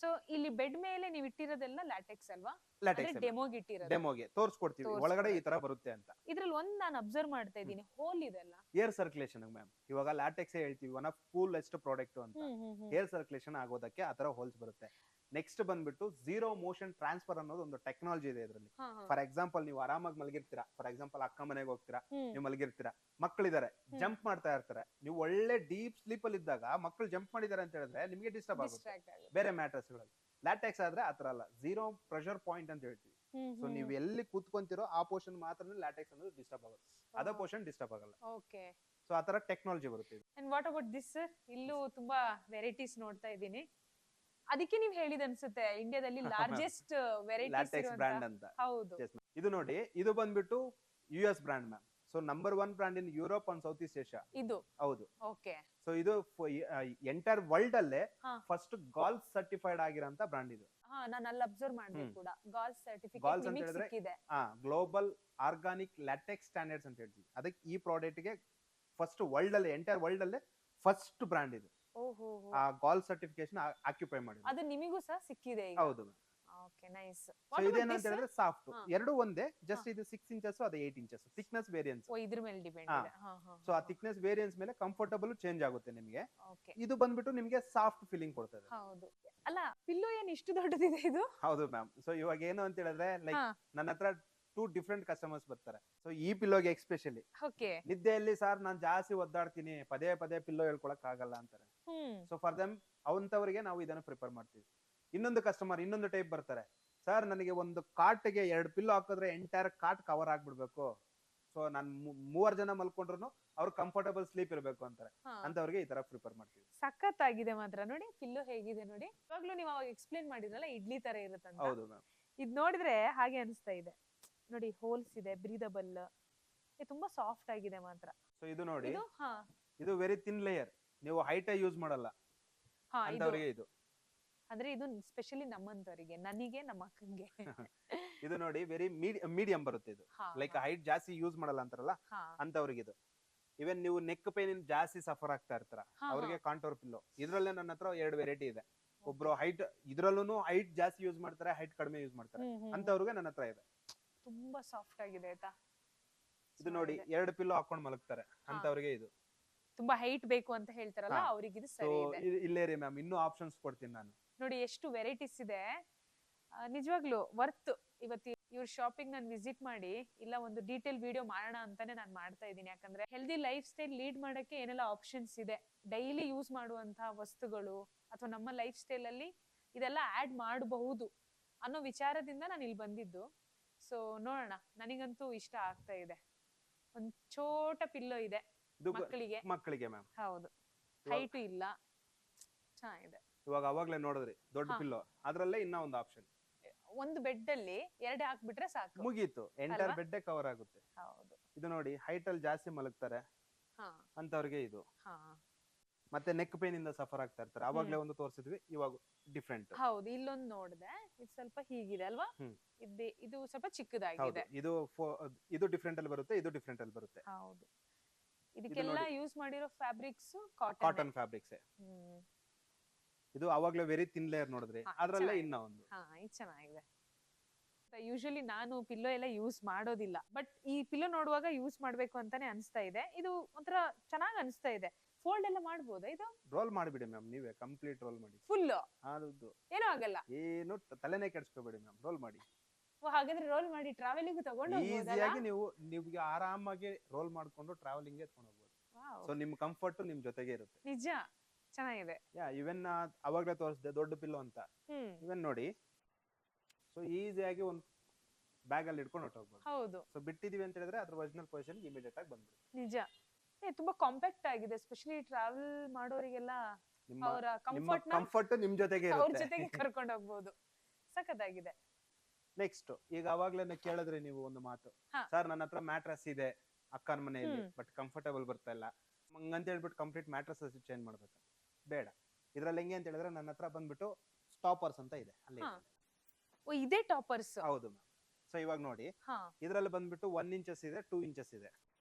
ಸೊ ಇಲ್ಲಿ ಬೆಡ್ ಮೇಲೆ ನೀವು ಇಟ್ಟಿರೋದೆಲ್ಲ ಲ್ಯಾಟೆಕ್ಸ್ ಅಲ್ವಾ? ಲ್ಯಾಟೆಕ್ಸ್ ಡೆಮೋಗೆ ಇಟ್ಟಿರೋದು. ಡೆಮೋಗೆ ತೋರಿಸ್ಕೊಡ್ತೀವಿ ಒಳಗಡೆ ಈ ತರ ಬರುತ್ತೆ ಅಂತ. ಇದ್ರಲ್ಲಿ ಒಂದ್ ನಾನು ಅಬ್ಸರ್ವ್ ಮಾಡ್ತಾ ಇದ್ದೀನಿ, ಹೋಲ್ ಇದೆಲ್ಲ ಏರ್ ಸರ್ಕ್ಯುಲೇಷನ್ ಮ್ಯಾಮ್. ಇವಾಗ ಲ್ಯಾಟೆಕ್ಸ್ ಹೇಳ್ತೀವಿ ಒನ್ ಆಫ್ ಕೂಲೆಸ್ಟ್ ಪ್ರಾಡಕ್ಟ್ ಅಂತ. ಏರ್ ಸರ್ಕ್ಯುಲೇಷನ್ ಆಗೋದಕ್ಕೆ ಆತರ ಹೋಲ್ಸ್ ಬರುತ್ತೆ. ನೆಕ್ಸ್ಟ್ ಬಂದ್ಬಿಟ್ಟು ಝೀರೋ ಮೋಷನ್ ಟ್ರಾನ್ಸ್ಫರ್ ಅನ್ನೋದು ಒಂದು ಟೆಕ್ನಾಲಜಿ ಇದೆ ಇದರಲ್ಲಿ. ಫಾರ್ ಎಕ್ಸಾಂಪಲ್ ನೀವು ಆರಾಮಾಗಿ ಮಲಗಿರ್ತೀರಾ, ಫಾರ್ ಎಕ್ಸಾಂಪಲ್ ಅಕ್ಕ ಮನೆಗೆ ಹೋಗ್ತೀರಾ, ನೀವು ಮಲಗಿರ್ತೀರಾ, ಮಕ್ಕಳಿದ್ದಾರೆ ಜಂಪ್ ಮಾಡ್ತಾ ಇರ್ತಾರೆ, ನೀವು ಒಳ್ಳೆ ಡೀಪ್ ಸ್ಲೀಪ್ ಅಲ್ಲಿ ಇದ್ದಾಗ ಮಕ್ಕಳು ಜಂಪ್ ಮಾಡಿದ್ದಾರೆ ಅಂತ ಹೇಳಿದ್ರೆ ನಿಮಗೆ ಡಿಸ್ಟರ್ಬ್ ಆಗುತ್ತೆ ಬೇರೆ ಮ್ಯಾಟ್ರಸ್ ಗಳಲ್ಲಿ. ಲ್ಯಾಟೆಕ್ಸ್ ಆದ್ರೆ ಆತರ ಅಲ್ಲ, ಝೀರೋ ಪ್ರೆಷರ್ ಪಾಯಿಂಟ್ ಅಂತ ಹೇಳ್ತೀವಿ. ಸೊ ನೀವು ಎಲ್ಲಿ ಕೂತ್ಕೊಂತಿರೋ ಆ ಪೋರ್ಷನ್ ಮಾತ್ರ ಲ್ಯಾಟೆಕ್ಸ್ ಅನ್ನೋದು ಡಿಸ್ಟರ್ಬ್ ಆಗುತ್ತೆ, ಅದ ಪೋರ್ಷನ್ ಡಿಸ್ಟರ್ಬ್ ಆಗಲ್ಲ. ಓಕೆ. ಸೊ ಆತರ ಟೆಕ್ನಾಲಜಿ ಬರುತ್ತೆ. And what about this sir? ಇಲ್ಲೂ ತುಂಬಾ ವೆರೈಟೀಸ್ ನೋಡ್ತಾ ಇದ್ದೀನಿ. ಅದಕ್ಕೆ ನೀವು ಹೇಳಿದ ಅನ್ಸುತ್ತೆ ಇಂಡಿಯಾದಲ್ಲಿ ಲಾರ್ಜೆಸ್ಟ್ ವೆರೈಟೀಸ್ ಲ್ಯಾಟೆಕ್ಸ್ ಬ್ರ್ಯಾಂಡ್ ಅಂತ. ಹೌದು. ಇದು ನೋಡಿ, ಇದು ಬಂದ್ಬಿಟ್ಟು US brand ma'am. So number 1 brand in Europe and south East Asia. ಇದು ಹೌದು. ಓಕೆ. ಸೊ ಇದು ಎಂಟೈರ್ ವರ್ಲ್ಡ್ ಅಲ್ಲೇ ಫಸ್ಟ್ ಗಾಲ್ಫ್ ಸರ್ಟಿಫೈಡ್ ಆಗಿರೋಂತ ಬ್ರ್ಯಾಂಡ್ ಇದು. ನಾನು ಅಲ್ಲಿ ಅಬ್ಸರ್ವ್ ಮಾಡಿದೆ ಕೂಡ, ಗಾಲ್ಫ್ ಸರ್ಟಿಫಿಕೇಟ್ ಗಾಲ್ಫ್ ಅಂತ ನಿಮಗೆ ಹೇಳಿದ್ರೆ ಸಿಕ್ಕಿದೆ. ಗ್ಲೋಬಲ್ ಆರ್ಗಾನಿಕ್ ಲ್ಯಾಟೆಕ್ಸ್ ಸ್ಟ್ಯಾಂಡರ್ಡ್ಸ್ ಅಂತ ಹೇಳ್ತೀವಿ. ಅದಕ್ಕೆ ಈ ಪ್ರಾಡಕ್ಟ್ ಗೆ ಫಸ್ಟ್ ವರ್ಲ್ಡ್ ಅಲ್ಲಿ, ಎಂಟೈರ್ ವರ್ಲ್ಡ್ ಅಲ್ಲೇ ಫಸ್ಟ್ ಬ್ರ್ಯಾಂಡ್ ಇದು. ಓಹೋ. ಆ ಗಾಲ್ಫ್ ಸರ್ಟಿಫಿಕೇಶನ್ ಆಕ್ಯುಪೈ ಮಾಡಿದೆ. ಅದು ನಿಮಗೂ ಸಹ ಸಿಕ್ಕಿದೆ ಈಗ? ಹೌದು. Okay, nice. ಸೊ ಇದೇನಂತ ಹೇಳಿದ್ರೆ ಸಾಫ್ಟ್, ಎರಡು ಒಂದೇ, ಜಸ್ಟ್ ಇದು 6 ಇಂಚಸ್ ಅದು 8 ಇಂಚಸ್ ಥಿಕ್ನೆಸ್ ವೇರಿಯನ್ಸ್. ಓ, ಇದ್ರ ಮೇಲೆ ಡಿಪೆಂಡ್ ಇದೆ. ಸೊ ಆ ಥಿಕ್ನೆಸ್ ವೇರಿಯನ್ಸ್ ಮೇಲೆ ಕಂಫರ್ಟಬಲ್ ಚೇಂಜ್ ಆಗುತ್ತೆ ನಿಮಗೆ. ಓಕೆ. ಇದು ಬಂದ್ಬಿಟ್ಟು ನಿಮಗೆ ಸಾಫ್ಟ್ ಫೀಲಿಂಗ್ ಕೊಡ್ತದೆ. ಹೌದು. ಅಲ್ಲ, ಪಿಲ್ಲೋ ಏನ್ ಇಷ್ಟು ದೊಡ್ಡದಿದೆ ಇದು? ಹೌದು ಮ್ಯಾಮ್. ಸೊ ಇವಾಗ ಏನು ಅಂತ ಹೇಳಿದ್ರೆ ಲೈಕ್ ನನ್ನ ಹತ್ರ 2 ಡಿಫ್ರೆಂಟ್ ಕಸ್ಟಮರ್ಸ್ ಬರ್ತಾರೆ. ಸೊ ಈ ಪಿಲ್ಲೋಗೆ ಎಕ್ಸ್ಪೆಷಲಿ ಓಕೆ. ನಿದ್ದೆಯಲ್ಲಿ ಸರ್ ನಾನು ಜಾಸ್ತಿ ಒದ್ದಾಡ್ತೀನಿ, ಪದೇ ಪದೇ ಪಿಲ್ಲೋ ಹೇಳ್ಕೊಳಕ್ ಆಗಲ್ಲ ಅಂತಾರೆ. ಸೊ ಫಾರ್ ದಮ್ ಅವಂತವರಿಗೆ ನಾವು ಇದನ್ನು ಪ್ರಿಪೇರ್ ಮಾಡ್ತೀವಿ. ಇನ್ನೊಂದು ಕಸ್ಟಮರ್ ಇನ್ನೊಂದು ಟೈಪ್ ಬರ್ತಾರೆ, ಸರ್ ನನಗೆ ಒಂದು ಕಾಟ್ಗೆ 2 ಪಿಲ್ಲೋ ಹಾಕಿದ್ರೆ ಎಂಟೈರ್ ಕಾಟ್ ಕವರ್ ಆಗ್ಬಿಡ್ಬೇಕು, ಸೊ ನಾನು 3 ಜನ ಮಲ್ಕೊಂಡ್ರು ಅವ್ರು ಕಂಫರ್ಟಬಲ್ ಸ್ಲೀಪ್ ಇರಬೇಕು ಅಂತಾರೆ. ಅಂತವ್ರಿಗೆ ಈ ತರ ಪ್ರಿಪೇರ್ ಮಾಡ್ತೀವಿ. ಸಖತ್ ಆಗಿದೆ ಮಾತ್ರ. ನೋಡಿ ಪಿಲ್ಲೋ ಹೇಗಿದೆ ನೋಡಿ. ಇವಾಗ್ಲೂ ನೀವು ಅವಾಗ ಎಕ್ಸ್ಪ್ಲೇನ್ ಮಾಡಿದ್ರಲ್ಲ ಇಡ್ಲಿ ತರ ಇರುತ್ತಂತ. ಹೌದು ಮ್ಯಾಮ್. ಇದ್ ನೋಡಿದ್ರೆ ಹಾಗೆ ಅನಿಸ್ತಾ ಇದೆ ನೋಡಿ. ಹೋಲ್ಸ್ ಇದೆ, ಬ್ರೀದಬಲ್, ತುಂಬಾ ಸಾಫ್ಟ್ ಆಗಿದೆ ಮಾತ್ರ. ಸೊ ಇದು ನೋಡಿ, ಇದು ಇದು ವೆರಿ ಥಿನ್ ಲೇಯರ್, ನೀವು ಹೈಟ್ ಯೂಸ್ ಮಾಡಲ್ಲ ಅಂತವರಿಗೆ ಇದು. ಅಂದ್ರೆ ಇದು ಸ್ಪೆಷಲಿ ನಮ್ಮಂತವರಿಗೆ, ನನಗೆ ನಮ್ಮ ಅಕ್ಕಂಗೆ. ಇದು ನೋಡಿ ವೆರಿ ಮೀಡಿಯಂ ಬರುತ್ತೆ ಇದು. ಲೈಕ್ ಹೈಟ್ ಜಾಸ್ತಿ ಯೂಸ್ ಮಾಡಲ್ಲ ಅಂತಾರಲ್ಲ ಅಂತವ್ರಿಗೆ ಇದು. ಇವನ್ ನೀವು ನೆಕ್ ಪೇನ್ ಜಾಸ್ತಿ ಸಫರ್ ಆಗ್ತಾ ಇರ್ತಾರ ಅವ್ರಿಗೆ ಕಾಂಟೋರ್ ಪಿಲ್ಲೋ. ಇದ್ರಲ್ಲೇ ನನ್ನ ಹತ್ರ 2 ವೆರೈಟಿ ಇದೆ. ಒಬ್ರು ಹೈಟ್, ಇದ್ರಲ್ಲೂ ಹೈಟ್ ಜಾಸ್ತಿ ಯೂಸ್ ಮಾಡ್ತಾರೆ, ಹೈಟ್ ಕಡಿಮೆ ಯೂಸ್ ಮಾಡ್ತಾರೆ, ಅಂತವ್ರಿಗೆ ನನ್ನ ಹತ್ರ ಇದೆ. ತುಂಬಾ ಸಾಫ್ಟ್ ಆಗಿದೆ ಆಯ್ತಾ. ಇದು ನೋಡಿ 2 ಪಿಲ್ಲೋ ಹಾಕೊಂಡ್ ಮಲಗ್ತಾರೆ ಅಂತವ್ರಿಗೆ ಇದು. ತುಂಬಾ ಹೈಟ್ ಬೇಕು ಅಂತ ಹೇಳ್ತಾರಲ್ಲ ಅವ್ರಿಗೆ ಇದು ಸರಿ ಇದೆ. ಇಲ್ಲೇ ರೀ ಮ್ಯಾಮ್, ಇನ್ನೂ ಆಪ್ಷನ್ಸ್ ಕೊಡ್ತೀನಿ ನಾನು. ನೋಡಿ ಎಷ್ಟು ವೆರೈಟೀಸ್ ಇದೆ. ನಿಜವಾಗ್ಲು ವರ್ತ್. ಇವತ್ತು ಇವ್ರ ಶಾಪಿಂಗ್ ನಾನು ವಿಸಿಟ್ ಮಾಡಿ ಇಲ್ಲ ಒಂದು ಡೀಟೇಲ್ ವಿಡಿಯೋ ಮಾಡೋಣ ಅಂತಾನೆ ನಾನು ಮಾಡ್ತಾ ಇದ್ದೀನಿ. ಯಾಕಂದ್ರೆ ಹೆಲ್ದಿ ಲೈಫ್ ಸ್ಟೈಲ್ ಲೀಡ್ ಮಾಡಕ್ಕೆ ಏನೆಲ್ಲ ಆಪ್ಷನ್ಸ್ ಇದೆ, ಡೈಲಿ ಯೂಸ್ ಮಾಡುವಂತಹ ವಸ್ತುಗಳು ಅಥವಾ ನಮ್ಮ ಲೈಫ್ ಸ್ಟೈಲ್ ಅಲ್ಲಿ ಇದೆಲ್ಲ ಆಡ್ ಮಾಡಬಹುದು ಅನ್ನೋ ವಿಚಾರದಿಂದ ನಾನು ಇಲ್ಲಿ ಬಂದಿದ್ದು. ಸೊ ನೋಡೋಣ, ನನಗಂತೂ ಇಷ್ಟ ಆಗ್ತಾ ಇದೆ. ಒಂದ್ ಚೋಟ ಪಿಲ್ಲೋ ಇದೆ ಮಕ್ಕಳಿಗೆ ಮ್ಯಾಮ್. ಹೌದು, ಹೈಟ್ ಇಲ್ಲ, ಚೆನ್ನಾಗಿದೆ. ಇವಾಗ ಅವಾಗ್ಲೇ ನೋಡಿದ್ರಿ ದೊಡ್ಡ ಪಿಲ್ಲೋ, ಅದ್ರಲ್ಲೇ ಇನ್ನ ಒಂದು ಆಪ್ಷನ್. ಒಂದು ಬೆಡ್ ಅಲ್ಲಿ 2 ಹಾಕ್ಬಿಟ್ರೆ ಸಾಕು, ಮುಗೀತು, ಎಂಟೈರ್ ಬೆಡ್ ಕವರ್ ಆಗುತ್ತೆ. ಹೌದು. ಇದು ನೋಡಿ ಹೈಟ್ ಅಲ್ಲಿ ಜಾಸ್ತಿ ಮಲಗ್ತಾರೆ ಅಂತವ್ರಿಗೆ ಇದು. ಮತ್ತೆ ನೆಕ್ ಪೇನ್ ಇಂದ ಸಫರ್ ಆಗ್ತಾ ಇರ್ತಾರೆ, ಅವಾಗ್ಲೇ ಒಂದು ತೋರಿಸಿದ್ವಿ, ಇವಾಗ ಡಿಫ್ರೆಂಟ್. ಹೌದು, ಇಲ್ಲೊಂದು ನೋಡಿದೆ, ಇದು ಸ್ವಲ್ಪ ಹೀಗಿದೆ ಅಲ್ವಾ? ಇದು ಸ್ವಲ್ಪ ಚಿಕ್ಕದಾಗಿದೆ. ಇದು ಡಿಫ್ರೆಂಟ್ ಅಲ್ಲಿ ಬರುತ್ತೆ, ಇದು ಡಿಫ್ರೆಂಟ್ ಅಲ್ಲಿ ಬರುತ್ತೆ. ಹೌದು. ಇದಕ್ಕೆಲ್ಲ ಯೂಸ್ ಮಾಡಿರೋ ಫ್ಯಾಬ್ರಿಕ್ಸ್ ಕಾಟನ್ ಫ್ಯಾಬ್ರಿಕ್ಸ್. ಇದು ಅವಾಗ್ಲೇ ವೆರಿ ಥಿನ್ ಲೇಯರ್ ನೋಡಿದ್ರಿ, ಅದ್ರಲ್ಲೇ ಇನ್ನ ಒಂದು. ಇದು ಚೆನ್ನಾಗಿದೆ. ಯೂಶಲಿ ನಾನು ಪಿಲ್ಲೋ ಎಲ್ಲ ಯೂಸ್ ಮಾಡೋದಿಲ್ಲ, ಬಟ್ ಈ ಪಿಲ್ಲೋ ನೋಡುವಾಗ ಯೂಸ್ ಮಾಡ್ಬೇಕು ಅಂತಾನೆ ಅನಿಸ್ತಾ ಇದೆ. ಇದು ಒಂಥರ ಚೆನ್ನಾಗಿ ಅನಿಸ್ತಾ ಇದೆ. ಫೋಲ್ಡ್ ಎಲ್ಲ ಮಾಡಬಹುದಾ ಇದು? ರೋಲ್ ಮಾಡಿಬಿಡಿ ಮ್ಯಾಮ್, ನೀವೇ ಕಂಪ್ಲೀಟ್ ರೋಲ್ ಮಾಡಿ. ಫುಲ್? ಹೌದು. ಏನೂ ಆಗಲ್ಲ, ಏನು ತಲೆನೇ ಕೆಡಿಸ್ಕೋಬೇಡಿ ಮ್ಯಾಮ್, ರೋಲ್ ಮಾಡಿ. ಹಾಗಾದ್ರೆ ರೋಲ್ ಮಾಡಿ ಟ್ರಾವೆಲಿಂಗ್ ತಗೊಂಡು ಈಸಿಯಾಗಿ ನಿಮ್ಗೆ ಆರಾಮಾಗಿ ರೋಲ್ ಮಾಡ್ಕೊಂಡು ಟ್ರಾವೆಲಿಂಗ್ ತಗೊಂಡು ಹೋಗ್ಬೋದು. ಸೊ ನಿಮ್ ಕಂಫರ್ಟ್ ನಿಮ್ ಜೊತೆಗೆ ಇರುತ್ತೆ. ನಿಜ, ಚೆನ್ನಾಗಿದೆ. ಇವನ್ ಅವಾಗ್ಲೇ ತೋರಿಸಿದೆ ದೊಡ್ಡ ಪಿಲ್ಲೋ ಅಂತ. ಇವನ್ ನೋಡಿ, ಸೊ ಈಸಿಯಾಗಿ ಒಂದು ಬ್ಯಾಗ್ ಅಲ್ಲಿ ಇಟ್ಕೊಂಡು ಹೊಟ್ಟೋಗ್ಬೋದು. ಹೌದು ಸೊ ಬಿಟ್ಟಿದೀವಿ ಅಂತ ಹೇಳಿದ್ರೆ ಅದ್ರ ಒರಿಜಿನಲ್ ಪೊಸಿಷನ್ ಇಮಿಡಿಯೇಟ್ ಆಗಿ ಬಂದ್ಬಿಡುತ್ತೆ. ನಿಜ. ತುಂಬಾ ಕಾಂಪ್ಯಾಕ್ಟ್ ಆಗಿದೆ, ಸ್ಪೆಷಲಿ ಟ್ರಾವೆಲ್ ಮಾಡೋರಿಗೆಲ್ಲ ನಿಮ್ಮ ಅವರ ನಿಮ್ಮ ಕಂಫರ್ಟ್ ನ ಕಂಫರ್ಟ್ ನಿಮ್ ಜೊತೆಗೆ ಅವ್ರ ಇರುತ್ತೆ. ಜೊತೆಗೆ ಕರ್ಕೊಂಡು ಹೋಗ್ಬೋದು. ಸಖತ್ತಾಗಿದೆ. ನೆಕ್ಸ್ಟ್ ಈಗ ಅವಾಗ್ಲೇನೆ ಕೇಳಿದ್ರೆ ನೀವು ಒಂದು ಮಾತು, ಹಾ. ಸರ್ ನನ್ನ ಹತ್ರ ಮ್ಯಾಟ್ರಸ್ ಇದೆ ಅಕ್ಕನ ಮನೆಯಲ್ಲಿ, ಬಟ್ ಕಂಫರ್ಟಬಲ್ ಬರ್ತಾ ಇಲ್ಲ, ಹಂಗಂತ ಹೇಳ್ಬಿಟ್ಟು ಕಂಪ್ಲೀಟ್ ಮ್ಯಾಟ್ರಸ್ ಚೇಂಜ್ ಮಾಡ್ಬೇಕು? ಬೇಡ. ಇದ್ರಲ್ಲಿ ಹೆಂಗೆ ಅಂತ ಹೇಳಿದ್ರೆ ನನ್ನ ಹತ್ರ ಬಂದ್ಬಿಟ್ಟು ಸ್ಟಾಪರ್ಸ್ ಅಂತ ಇದೆ ಅಲ್ಲಿ. ಹಾ. ಓ, ಇದೇ ಟಾಪರ್ಸ್. ಹೌದು ಮ್ಯಾಮ್. ಸೊ ಇವಾಗ ನೋಡಿ, ಹಾ. ಇದ್ರಲ್ಲಿ ಬಂದ್ಬಿಟ್ಟು 1 ಇಂಚಸ್ ಇದೆ, 2 ಇಂಚಸ್ ಇದೆ.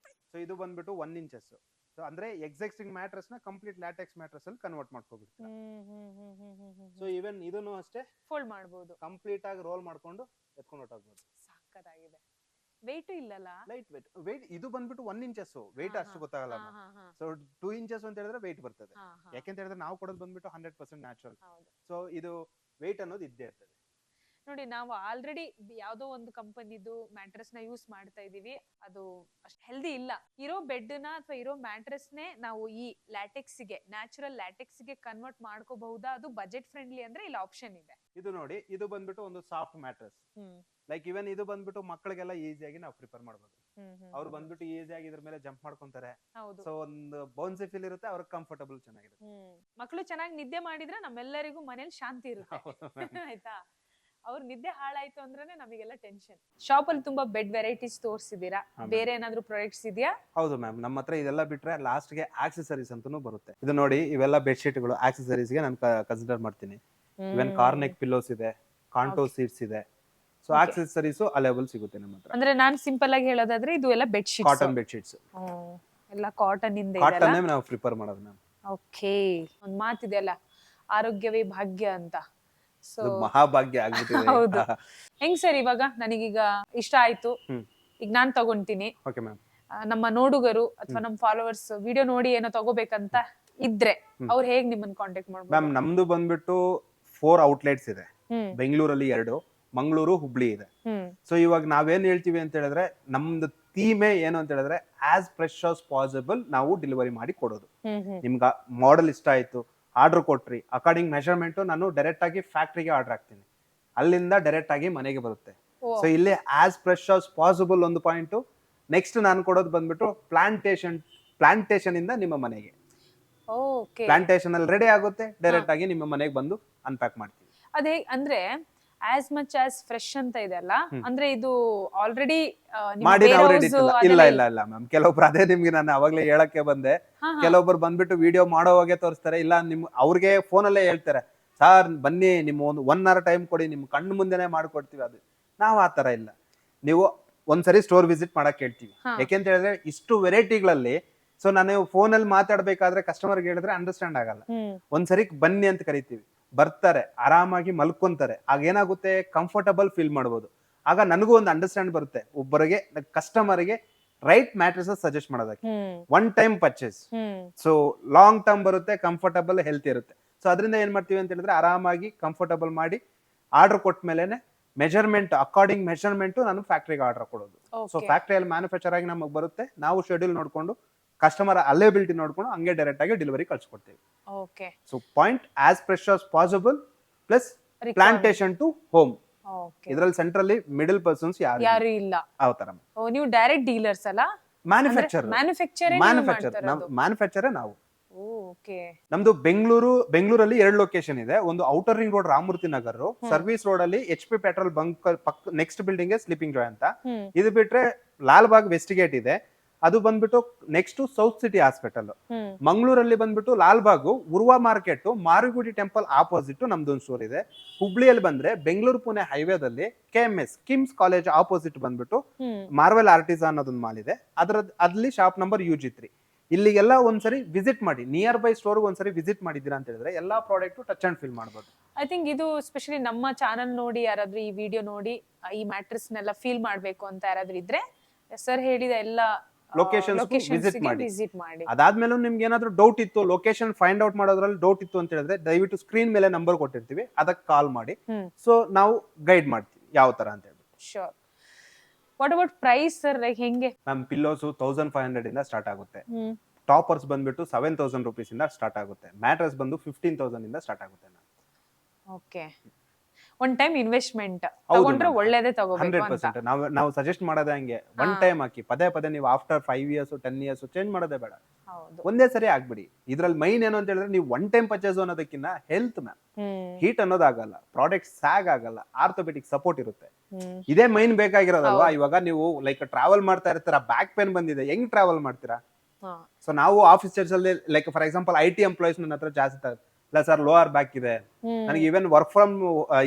ಸೊ ಇದು ಬಂದ್ಬಿಟ್ಟು 1 ಇಂಚಸ್. ಸೊ ಅಂದ್ರೆ ಎಕ್ಸಿಸ್ಟಿಂಗ್ ಮ್ಯಾಟ್ರಸ್ ನ ಕಂಪ್ಲೀಟ್ ಲ್ಯಾಟೆಕ್ಸ್ ಮ್ಯಾಟ್ರಸ್ ಅಲ್ಲಿ ಕನ್ವರ್ಟ್ ಮಾಡ್ಕೊಬಿಡ್ತೀರಾ. ಸೊ ಈವನ್ ಇದನ್ನು ಅಷ್ಟೇ ಫೋಲ್ಡ್ ಮಾಡಬಹುದು, ಕಂಪ್ಲೀಟ್ ಆಗಿ ರೋಲ್ ಮಾಡ್ಕೊಂಡು ಎತ್ಕೊಂಡು ಹೊರಟೋಗ್ಬೋದು. ಸಖತ್ತಾಗಿದೆ. ವೆಯ್ಟ್ ಇಲ್ಲಲ್ಲ. ಲೈಟ್ ವೆಯ್ಟ್ ಇದು ಬಂದ್ಬಿಟ್ಟು 1 ಇಂಚಸ್ ವೆಯ್ಟ್ ಅಷ್ಟು ಗೊತ್ತಾಗಲ್ಲ. ಸೊ 2 ಇಂಚಸ್ ಅಂತ ಹೇಳಿದ್ರೆ ವೆಯ್ಟ್ ಬರ್ತದೆ. ಯಾಕೆಂತ ಹೇಳಿದ್ರೆ ನಾವು ಕೊಡೋದು ಬಂದ್ಬಿಟ್ಟು 100% ನ್ಯಾಚುರಲ್. ಸೊ ಇದು ವೆಯ್ಟ್ ಅನ್ನೋದು ಇದ್ದೇ ಇರ್ತದೆ. ನೋಡಿ, ನಾವು ಆಲ್ರೆಡಿ ಯಾವ್ದೋ ಒಂದು ಕಂಪನಿದು ಮ್ಯಾಟ್ರೆಸ್ ನ ಯೂಸ್ ಮಾಡ್ತಾ ಇದೀವಿ, ಅದು ಅಷ್ಟು ಹೆಲ್ದಿ ಇಲ್ಲ. ಇರೋ ಬೆಡ್ ನ ಅಥವಾ ಇರೋ ಮ್ಯಾಟ್ರೆಸ್ ನೇ ನಾವು ಈ ಲ್ಯಾಟೆಕ್ಸ್ ಗೆ, ನ್ಯಾಚುರಲ್ ಲ್ಯಾಟೆಕ್ಸ್ ಗೆ ಕನ್ವರ್ಟ್ ಮಾಡ್ಕೋಬಹುದಾ? ಅದು ಬಜೆಟ್ ಫ್ರೆಂಡ್ಲಿ ಅಂದ್ರೆ ಇಲ್ಲಿ ಆಪ್ಷನ್ ಇದೆ. ಇದು ನೋಡಿ, ಇದು ಬಂದ್ಬಿಟ್ಟು ಒಂದು ಸಾಫ್ಟ್ ಮ್ಯಾಟ್ರೆಸ್. ಲೈಕ್ ಇವನ್ ಇದು ಬಂದ್ಬಿಟ್ಟು ಮಕ್ಕಳಿಗೆಲ್ಲ ಈಸಿಯಾಗಿ ನಾವು ಪ್ರಿಫರ್ ಮಾಡಬಹುದು. ಅವ್ರು ಬಂದ್ಬಿಟ್ಟು ಈಸಿಯಾಗಿ ಇದ್ರ ಮೇಲೆ ಜಂಪ್ ಮಾಡ್ಕೊಂತಾರೆ. ಸೊ ಒಂದು ಬೌನ್ಸಿ ಫೀಲ್ ಇರುತ್ತೆ, ಅವ್ರಿಗೆ ಕಂಫರ್ಟಬಲ್ ಚೆನ್ನಾಗಿರುತ್ತೆ. ಮಕ್ಕಳು ಚೆನ್ನಾಗಿ ನಿದ್ದೆ ಮಾಡಿದ್ರೆ ನಮ್ಮೆಲ್ಲರಿಗೂ ಮನೇಲಿ ಶಾಂತಿ ಇರುತ್ತೆ. ಆಯ್ತಾ? ಅವ್ರ ನಿದ್ದೆ ಹಾಳಾಯ್ತು ಅಂದ್ರೆ ನಮಗೆಲ್ಲ ಟೆನ್ಷನ್. ಶಾಪ್ ಅಲ್ಲಿ ತುಂಬಾ ಬೆಡ್ ವೆರೈಟೀಸ್ ತೋರಿಸಿದೀರಾ, ಬೇರೆ ಏನಾದ್ರು ಪ್ರಾಡಕ್ಟ್ಸ್ ಇದೆಯಾ? ಹೌದು ಮ್ಯಾಮ್, ನಮ್ಮ ಹತ್ರ ಇದೆಲ್ಲ ಬಿಟ್ರೆ ಲಾಸ್ಟ್ ಗೆ ಆಕ್ಸೆಸರೀಸ್ ಅಂತಾನೂ ಬರುತ್ತೆ. ಇದು ನೋಡಿ, ಇವೆಲ್ಲ ಬೆಡ್ ಶೀಟ್ ಗಳು ಆಕ್ಸೆಸರೀಸ್ ಗೆ ನಾನು ಕನ್ಸಿಡರ್ ಮಾಡ್ತೀನಿ. ಇವನ್ ಕಾರ್ನೆಕ್ ಪಿಲ್ಲೋಸ್ ಇದೆ, ಕಾಂಟೋ ಸೀಟ್ಸ್ ಇದೆ. ಸೊ ಆಕ್ಸೆಸರೀಸ್ ಅವೈಲೇಬಲ್ ಸಿಗುತ್ತೆ ನಮ್ಮ ಹತ್ರ. ಅಂದ್ರೆ ನಾನು ಸಿಂಪಲ್ ಆಗಿ ಹೇಳೋದಾದ್ರೆ ಇದು ಎಲ್ಲ bed sheets, cotton bed sheets, ಎಲ್ಲ ಕಾಟನ್ ಇಂದ ಇದೆ. ಕಾಟನ್ ನಾವು ಪ್ರಿಫರ್ ಮಾಡೋದು ಮ್ಯಾಮ್. ಓಕೆ. ಒಂದ್ ಮಾತಿದೆಯಲ್ಲ, ಆರೋಗ್ಯವೇ ಭಾಗ್ಯ ಅಂತ. ಸೊ ಮಹಾಭಾಗ್ಯ ಆಗ್ಬಿಟ್ಟಿದೆ. ಹೌದು. ಹೆಂಗ್ ಸರ್, ಇವಾಗ ನನಗೀಗ ಇಷ್ಟ ಆಯ್ತು, ಈಗ ನಾನ್ ತಗೊಂತೀನಿ. Okay ma'am. ನಮ್ಮ ನೋಡುಗರು ಅಥವಾ ನಮ್ಮ ಫಾಲೋವರ್ಸ್ ವಿಡಿಯೋ ನೋಡಿ ಏನೋ ತಗೋಬೇಕಂತ ಇದ್ರೆ ಅವ್ರು ಹೇಗ್ ನಿಮ್ಮನ್ನ ಕಾಂಟ್ಯಾಕ್ಟ್ ಮಾಡ್ಬೋದು? ಮ್ಯಾಮ್ ನಮ್ದು ಬಂದ್ಬಿಟ್ಟು 4 ಔಟ್ಲೆಟ್ಸ್ ಇದೆ. ಬೆಂಗಳೂರಲ್ಲಿ 2, ಮಂಗಳೂರು, ಹುಬ್ಳಿ ಇದೆ. ಸೊ ಇವಾಗ ನಾವೇನ್ ಹೇಳ್ತೀವಿ ಅಂತ ಹೇಳಿದ್ರೆ, ನಮ್ದು ಥೀಮೇ ಏನು ಅಂತ ಹೇಳಿದ್ರೆ, ಆಸ್ ಫ್ರೆಶ್ ಆಸ್ ಪಾಸಿಬಲ್ ನಾವು ಡೆಲಿವರಿ ಮಾಡಿ ಕೊಡೋದು. ನಿಮ್ಗ ಮಾಡೆಲ್ ಇಷ್ಟ ಆಯ್ತು, ಆರ್ಡರ್ ಕೊಟ್ರಿ, ಅಕಾರ್ಡಿಂಗ್ ಮೆಷರ್ಮೆಂಟ್ ನಾನು ಡೈರೆಕ್ಟ್ ಆಗಿ ಫ್ಯಾಕ್ಟ್ರಿಗೆ ಆರ್ಡರ್ ಹಾಕ್ತೀನಿ, ಅಲ್ಲಿಂದ ಡೈರೆಕ್ಟ್ ಆಗಿ ಮನೆಗೆ ಬರುತ್ತೆ. ಸೊ ಇಲ್ಲಿ ಆಸ್ ಫ್ರೆಶ್ ಆಸ್ ಪಾಸಿಬಲ್ ಒಂದು ಪಾಯಿಂಟ್. ನೆಕ್ಸ್ಟ್ ನಾನು ಕೊಡೋದು ಬಂದ್ಬಿಟ್ಟು ಪ್ಲಾಂಟೇಶನ್ ಇಂದ ನಿಮ್ಮ ಮನೆಗೆ. ಪ್ಲಾಂಟೇಶನ್ ಅಲ್ಲಿ ರೆಡಿ ಆಗುತ್ತೆ, ಡೈರೆಕ್ಟ್ ಆಗಿ ನಿಮ್ಮ ಮನೆಗೆ ಬಂದು ಅನ್ಪ್ಯಾಕ್ ಮಾಡ್ತೀವಿ. ಅದೇ ಅಂದ್ರೆ ಆಸ್ ಮಚ್ ಆಸ್ ಫ್ರೆಶ್ ಅಂತ ಇದೆ ಅಲ್ಲ, ಅಂದ್ರೆ ಇದು ಆಲ್ರೆಡಿ ಮಾಡಿ ನಾವು ರೆಡಿ ಇಲ್ಲ ಇಲ್ಲ ಇಲ್ಲ ಮ್ಯಾಮ್. ಕೆಲವೊಬ್ರು ಅದೇ ನಿಮ್ಗೆ ನಾನು ಅವಾಗ್ಲೇ ಹೇಳಕ್ಕೆ ಬಂದೆ, ಕೆಲವೊಬ್ರು ಬಂದ್ಬಿಟ್ಟು ವಿಡಿಯೋ ಮಾಡೋವಾಗೆ ತೋರಿಸ್ತಾರೆ, ಇಲ್ಲ ನಿಮ್ ಅವ್ರಿಗೆ ಫೋನ್ ಅಲ್ಲೇ ಹೇಳ್ತಾರೆ, ಸಾರ್ ಬನ್ನಿ ನಿಮ್ಮ ಒಂದು 1 hour ಟೈಮ್ ಕೊಡಿ, ನಿಮ್ ಕಣ್ಣು ಮುಂದೆನೆ ಮಾಡ್ಕೊಡ್ತೀವಿ. ಅದು ನಾವು ಆತರ ಇಲ್ಲ. ನೀವು ಒಂದ್ಸರಿ ಸ್ಟೋರ್ ವಿಸಿಟ್ ಮಾಡಕ್ ಹೇಳ್ತೀವಿ. ಯಾಕೆಂತ ಹೇಳಿದ್ರೆ ಇಷ್ಟು ವೆರೈಟಿಗಳಲ್ಲಿ, ಸೊ ನಾನು ಫೋನ್ ಅಲ್ಲಿ ಮಾತಾಡ್ಬೇಕಾದ್ರೆ ಕಸ್ಟಮರ್ಗೆ ಹೇಳಿದ್ರೆ ಅಂಡರ್ಸ್ಟ್ಯಾಂಡ್ ಆಗಲ್ಲ. ಒಂದ್ಸರಿ ಬನ್ನಿ ಅಂತ ಕರಿತೀವಿ, ಬರ್ತಾರೆ, ಆರಾಮಾಗಿ ಮಲ್ಕೊಂತಾರೆ. ಆಗ ಏನಾಗುತ್ತೆ, ಕಂಫರ್ಟಬಲ್ ಫೀಲ್ ಮಾಡ್ಬೋದು. ಆಗ ನನಗೂ ಒಂದು ಅಂಡರ್ಸ್ಟ್ಯಾಂಡ್ ಬರುತ್ತೆ, ಒಬ್ಬರಿಗೆ ಕಸ್ಟಮರ್ಗೆ ರೈಟ್ ಮ್ಯಾಟ್ರೆಸ್ ಸಜೆಸ್ಟ್ ಮಾಡೋದಕ್ಕೆ. 1 time purchase, so long term ಬರುತ್ತೆ, ಕಂಫರ್ಟಬಲ್ ಹೆಲ್ತ್ ಇರುತ್ತೆ. ಸೊ ಅದರಿಂದ ಏನ್ ಮಾಡ್ತೀವಿ ಅಂತ ಹೇಳಿದ್ರೆ, ಆರಾಮಾಗಿ ಕಂಫರ್ಟಬಲ್ ಮಾಡಿ ಆರ್ಡರ್ ಕೊಟ್ಟ ಮೇಲೆನೆ ಮೆಜರ್ಮೆಂಟ್ ಅಕಾರ್ಡಿಂಗ್ ಮೆಜರ್ಮೆಂಟ್ ನಾನು ಫ್ಯಾಕ್ಟ್ರಿಗೆ ಆರ್ಡರ್ ಕೊಡೋದು. ಸೊ ಫ್ಯಾಕ್ಟ್ರಿಯಲ್ಲಿ ಮ್ಯಾನುಫ್ಯಾಕ್ಚರ್ ಆಗಿ ನಮಗೆ ಬರುತ್ತೆ, ನಾವು ಶೆಡ್ಯೂಲ್ ನೋಡ್ಕೊಂಡು ಕಸ್ಟಮರ್ ಅವೈಲಬಿಲಿಟಿ ನೋಡ್ಕೊಂಡು ಹಂಗೆ ಡೈರೆಕ್ಟ್ ಆಗಿ ಡೆಲಿವರಿ ಕಳ್ಸಿಕೊಡ್ತೀವಿ. Okay. So point as fresh as possible plus plantation to home. ಇದರಲ್ಲಿ ಸೆಂಟ್ರಲ್ಲಿ ಮಿಡಲ್ ಪರ್ಸನ್ಸ್ ಯಾರು ಇಲ್ಲ. ಯಾವ ತರ ನೀವು ಡೈರೆಕ್ಟ್ ಡೀಲರ್ಸ್ ಅಲ್ಲ, ಮ್ಯಾನುಫ್ಯಾಕ್ಚರ್ ನಾವು. ಓಕೆ. ನಮ್ದು ಬೆಂಗಳೂರಲ್ಲಿ 2 ಲೊಕೇಶನ್ ಇದೆ. ಒಂದು outer ring road Ramamurthy Nagar, service road ಅಲ್ಲಿ HP petrol bunk next building sleeping joy ಅಂತ. ಇದು ಬಿಟ್ರೆ ಲಾಲ್ಬಾಗ್ ವೆಸ್ಟ್ ಗೇಟ್ ಇದೆ, ಅದು ಬಂದ್ಬಿಟ್ಟು next to south city hospital. ಮಂಗಳೂರಲ್ಲಿ ಬಂದ್ಬಿಟ್ಟು Lalbagh Urwa market, Marigudi temple opposite ನಮ್ದೊಂದು ಸ್ಟೋರ್ ಇದೆ. ಹುಬ್ಳಿಯಲ್ಲಿ ಬಂದ್ರೆ ಬೆಂಗಳೂರು ಪುಣೆ ಹೈವೇದಲ್ಲಿ KMS ಕಿಮ್ಸ್ ಕಾಲೇಜ್ ಆಪೋಸಿಟ್ ಬಂದ್ಬಿಟ್ಟು ಮಾರ್ವೆಲ್ ಆರ್ಟಿಸಾ ಅನ್ನೋದೊಂದು ಮಾಲ್ ಇದೆ. ಅಲ್ಲಿ ಶಾಪ್ ನಂಬರ್ UG3. ಇಲ್ಲಿಗೆಲ್ಲ ಒಂದ್ಸರಿ ವಿಸಿಟ್ ಮಾಡಿ, ನಿಯರ್ ಬೈ ಸ್ಟೋರ್ ಒಂದ್ಸರಿ ವಿಸಿಟ್ ಮಾಡಿದ್ದೀರಾ ಅಂತ ಹೇಳಿದ್ರೆ ಎಲ್ಲಾ ಪ್ರಾಡಕ್ಟ್ ಟಚ್ ಅಂಡ್ ಫೀಲ್ ಮಾಡಬಹುದು. ಐ ಥಿಂಕ್ ಇದು ಸ್ಪೆಷಲಿ ನಮ್ಮ ಚಾನಲ್ ನೋಡಿ ಯಾರಾದ್ರೂ ಈ ವಿಡಿಯೋ ನೋಡಿ ಈ ಮ್ಯಾಟ್ರೆಸ್ ನೆಲ್ಲ ಫೀಲ್ ಮಾಡ್ಬೇಕು ಅಂತ ಯಾರಾದ್ರೂ ಇದ್ರೆ ಸರ್ ಹೇಳಿದ ಎಲ್ಲ ಲೊಕೇಶನ್ಸ್ ವಿಸಿಟ್ ಮಾಡಿ. ಅದಾದ್ಮೇಲೆ ನಿಮ್ಗೆ ಏನಾದ್ರು ಡೌಟ್ ಇತ್ತು, ಲೊಕೇಶನ್ ಫೈಂಡ್ ಔಟ್ ಮಾಡೋದ್ರಲ್ಲಿ ಡೌಟ್ ಇತ್ತು ಅಂತ ಹೇಳಿದ್ರೆ ದಯವಿಟ್ಟು ಸ್ಕ್ರೀನ್ ಮೇಲೆ ನಂಬರ್ ಕೊಟ್ಟಿರ್ತೀವಿ, ಅದಕ್ಕೆ ಕಾಲ್ ಮಾಡಿ. ಸೊ ನಾವು ಗೈಡ್ ಮಾಡ್ತೀವಿ ಯಾವ ತರ ಅಂತ ಹೇಳಿ. Sure. What about price sir, like ಹೆಂಗೆ? ಮ್ಯಾಮ್ ಪಿಲ್ಲೋಸ್ 1500 ಇಂದ ಸ್ಟಾರ್ಟ್ ಆಗುತ್ತೆ. ಟಾಪರ್ಸ್ ಬಂದ್ಬಿಟ್ಟು 7000 rupees ಇಂದ ಸ್ಟಾರ್ಟ್ ಆಗುತ್ತೆ. ಮ್ಯಾಟ್ರೆಸ್ ಬಂದು 15000 ಇಂದ ಸ್ಟಾರ್ಟ್ ಆಗುತ್ತೆ. ಓಕೆ. ಒನ್ ಟೈಮ್ ಇನ್ವೆಸ್ಟ್ಮೆಂಟ್ ಹೌದು ತಗೊಂಡ್ರೆ ma'am. ಒಳ್ಳೇದೇ ತಗೋಬೇಕು 100%. ಅಂತ. ನಾವು ಸಜೆಸ್ಟ್ ಮಾಡೋದೇ ಹಂಗೆ, ಒನ್ ಟೈಮ್ ಹಾಕಿ, ಪದೇ ನೀವು ಆಫ್ಟರ್ 5 ಇಯರ್ಸ್ 10 ಇಯರ್ಸ್ ಚೇಂಜ್ ಮಾಡೋದೇ ಬೇಡ, ಹೌದು. ಒಂದೇ ಸರಿ ಆಗ್ಬಿಡಿ. ಇದ್ರಲ್ಲಿ ಮೈನ್ ಏನು ಅಂತ ಹೇಳಿದ್ರೆ, ನೀವು ಒನ್ ಟೈಮ್ ಪರ್ಚೇಸ್ ಅನ್ನೋದಕ್ಕಿಂತ ಹೆಲ್ತ್ ಮ್ಯಾಮ್, ಹೀಟ್ ಅನ್ನೋದಾಗಲ್ಲ, ಪ್ರಾಡಕ್ಟ್ ಸ್ಯಾಗ್ ಆಗಲ್ಲ, ಆರ್ಥೋಪೆಟಿಕ್ ಸಪೋರ್ಟ್ ಇರುತ್ತೆ. ಇದೇ ಮೈನ್ ಬೇಕಾಗಿರೋದಲ್ವಾ. ಇವಾಗ ನೀವು ಲೈಕ್ ಟ್ರಾವೆಲ್ ಮಾಡ್ತಾ ಇರ್ತೀರಾ, ಬ್ಯಾಕ್ ಪೇನ್ ಬಂದಿದೆ, ಹೆಂಗ್ ಟ್ರಾವೆಲ್ ಮಾಡ್ತೀರಾ? ಸೊ ನಾವು ಆಫೀಸರ್ಸ್ ಅಲ್ಲಿ like for example IT employees ನನ್ನ ಹತ್ರ ಜಾಸ್ತಿ ಇಲ್ಲ ಸರ್ ಲೋವರ್ ಬ್ಯಾಕ್ ಇದೆ ನನಗೆ, ಈವನ್ ವರ್ಕ್ ಫ್ರಮ್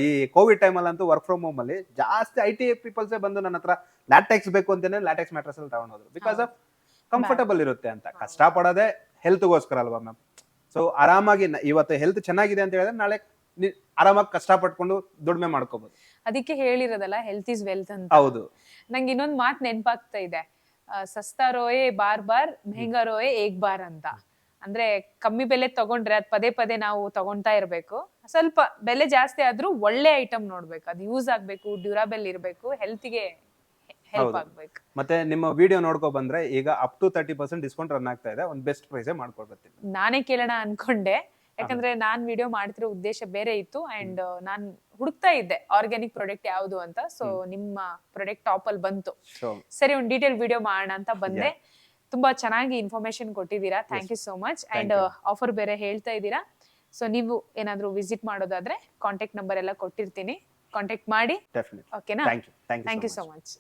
ಈ ಕೋವಿಡ್ ಟೈಮ್ ಅಲ್ಲಂತೂ ವರ್ಕ್ ಫ್ರಮ್ ಹೋಮ್ ಅಲ್ಲಿ ಜಾಸ್ತಿ IT ಪೀಪಲ್ಸೇ ಬಂದು ನನ್ನ ಹತ್ರ ಲ್ಯಾಟೆಕ್ಸ್ ಬೇಕು ಅಂತಾನೆ ಲ್ಯಾಟೆಕ್ಸ್ ಮ್ಯಾಟ್ರೆಸ್ ಅಲ್ಲಿ ತಗೊಂಡೋದ್ರು. ಬಿಕಾಸ್ ಆಫ್ ಕಂಫರ್ಟಬಲ್ ಇರುತ್ತೆ ಅಂತ. ಕಷ್ಟ ಪಡೋದೇ ಹೆಲ್ತ್ಗೋಸ್ಕರ ಅಲ್ವಾ ಮ್ಯಾಮ್. ಸೊ ಆರಾಮಾಗಿ ಇವತ್ತು ಹೆಲ್ತ್ ಚೆನ್ನಾಗಿದೆ ಅಂತ ಹೇಳಿದ್ರೆ ನಾಳೆ ಆರಾಮಾಗಿ ಕಷ್ಟ ಪಟ್ಕೊಂಡು ದುಡಿಮೆ ಮಾಡ್ಕೋಬಹುದು. ಅದಕ್ಕೆ ಹೇಳಿರೋದಲ್ಲ ಹೆಲ್ತ್ ಇಸ್ ವೆಲ್ತ್ ಅಂತ. ಹೌದು. ನಂಗೆ ಇನ್ನೊಂದ್ ಮಾತು ನೆನಪಾಗ್ತಾ ಇದೆ, ಸಸ್ತಾ ರೋಯೆ ಬಾರ್ ಮೆಹಂಗಾ ರೋಯೆ ಏಕ್ ಬಾರ್ ಅಂತ. ಅಂದ್ರೆ ಕಮ್ಮಿ ಬೆಲೆ ತಗೊಂಡ್ರೆ ಅದ್ ಪದೇ ನಾವು ತಗೊಂತಾ ಇರ್ಬೇಕು. ಸ್ವಲ್ಪ ಬೆಲೆ ಜಾಸ್ತಿ ಆದ್ರೂ ಒಳ್ಳೆ ಐಟಮ್ ನೋಡ್ಬೇಕು, ಅದು ಯೂಸ್ ಆಗ್ಬೇಕು, ಡ್ಯೂರಬಲ್ ಇರ್ಬೇಕು, ಹೆಲ್ತ್ಗೆ ಹೆಲ್ಪ್ ಆಗ್ಬೇಕು. ಮತ್ತೆ ನಿಮ್ಮ ವಿಡಿಯೋ ನೋಡ್ಕೊ ಬಂದ್ರೆ ಈಗ ಅಪ್ ಟು 30% ಡಿಸ್ಕೌಂಟ್ ರನ್ ಆಗ್ತಾ ಇದೆ, ಒಂದು ಬೆಸ್ಟ್ ಪ್ರೈಸ್ ಮಾಡ್ಕೊಡ್ತೀನಿ. ನಾನೇ ಕೇಳೋಣ ಅನ್ಕೊಂಡೆ, ಯಾಕಂದ್ರೆ ನಾನ್ ವಿಡಿಯೋ ಮಾಡ್ತಿರೋ ಉದ್ದೇಶ ಬೇರೆ ಇತ್ತು. ಅಂಡ್ ನಾನ್ ಹುಡುಕ್ತಾ ಇದ್ದೆ ಆರ್ಗ್ಯಾನಿಕ್ ಪ್ರಾಡಕ್ಟ್ ಯಾವ್ದು ಅಂತ. ಸೊ ನಿಮ್ಮ ಪ್ರಾಡಕ್ಟ್ ಟಾಪ್ ಅಲ್ಲಿ ಬಂತು. ಸರಿ, ಒಂದು ಡೀಟೇಲ್ ವಿಡಿಯೋ ಮಾಡೋಣ ಅಂತ ಬಂದೆ. ತುಂಬಾ ಚೆನ್ನಾಗಿ ಇನ್ಫಾರ್ಮೇಶನ್ ಕೊಟ್ಟಿದ್ದೀರಾ, thank you so much. And offer ಬೇರೆ ಹೇಳ್ತಾ ಇದ್ದೀರಾ. ಸೊ ನೀವು ಏನಾದ್ರು ವಿಸಿಟ್ ಮಾಡೋದಾದ್ರೆ ಕಾಂಟ್ಯಾಕ್ಟ್ ನಂಬರ್ ಎಲ್ಲ ಕೊಟ್ಟಿರ್ತೀನಿ, ಕಾಂಟ್ಯಾಕ್ಟ್ ಮಾಡಿ. ಓಕೆನಾ? Thank you so much.